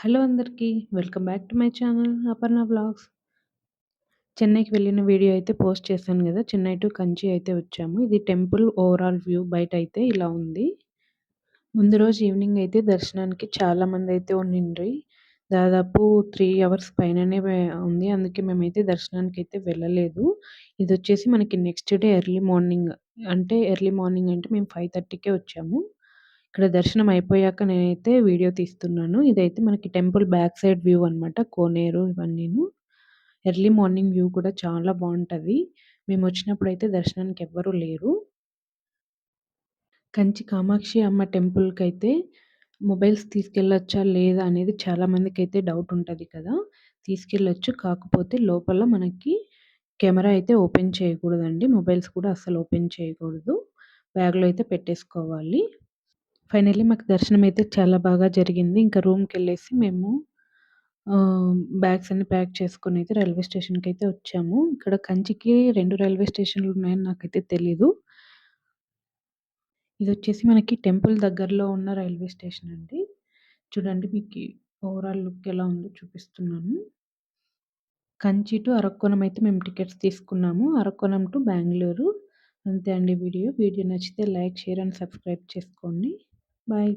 Hello అందరికీ. Welcome back to my channel Aparna vlogs. చెన్నైకి వెళ్ళిన వీడియో అయితే పోస్ట్ చేశాను గదా! చెన్నై టు కంచి అయితే వచ్చాము. ఇది టెంపుల్ ఓవరాల్ వ్యూ బయటైతే ఇలా ఉంది. ముందు రోజు ఈవినింగ్ అయితే దర్శనానికి చాలామందైతే ఉండిండ్రి. దాదాపు 3 అవర్స్ పైననే ఉంది. అందుకే మేమైతే దర్శనానికైతే వెళ్ళలేదు. ఇదొచ్చేసి మనకి నెక్స్ట్ డే ఎర్లీ మార్నింగ్ అంటే మేము 5:30కే వచ్చాము. ఇక్కడ దర్శనం అయిపోయాక నేనైతే వీడియో తీస్తున్నాను. ఇదైతే మనకి టెంపుల్ బ్యాక్ సైడ్ వ్యూ అనమాట. కోనేరు ఇవన్నీను. ఎర్లీ మార్నింగ్ వ్యూ కూడా చాలా బావుంటది. మేమొచ్చినప్పుడైతే దర్శనానికి ఎవ్వరూ లేరు. కంచి కామాక్షి అమ్మ టెంపుల్‌కైతే మొబైల్స్ తీసుకెళ్ళొచ్చా? లేదా? అనేది చాలా మందికైతే డౌట్ ఉంటది కదా! తీసుకెళ్ళొచ్చు. కాకపోతే లోపల మనకి కెమెరా అయితే ఓపెన్ చేయకూడదండి. మొబైల్స్ కూడా అస్సలు ఓపెన్ చేయకూడదు. బ్యాగ్‌లో అయితే పెట్టేసుకోవాలి. ఫైనల్లీ మాకు దర్శనం అయితే చాలా బాగా జరిగింది. ఇంకా రూమ్‌కెళ్ళేసి మేము బ్యాగ్స్ అన్నీ ప్యాక్ చేసుకొనైతే రైల్వే స్టేషన్‌కైతే వచ్చాము. ఇక్కడ కంచికి 2 రైల్వే స్టేషన్‌లు ఉన్నాయని నాకైతే తెలీదు. ఇదొచ్చేసి మనకి టెంపుల్ దగ్గరలో ఉన్న రైల్వే స్టేషన్ అండి. చూడండి మీకి ఓవరాల్ లుక్ ఎలా ఉందో చూపిస్తున్నాను. కంచి టు అరక్కోణం అయితే మేము టికెట్స్ తీసుకున్నాము. అరక్కోణం టు బెంగుళూరు. అంతే అండి వీడియో. వీడియో నచ్చితే లైక్, షేర్ అండ్ సబ్స్క్రైబ్ చేసుకోండి. బాయ్.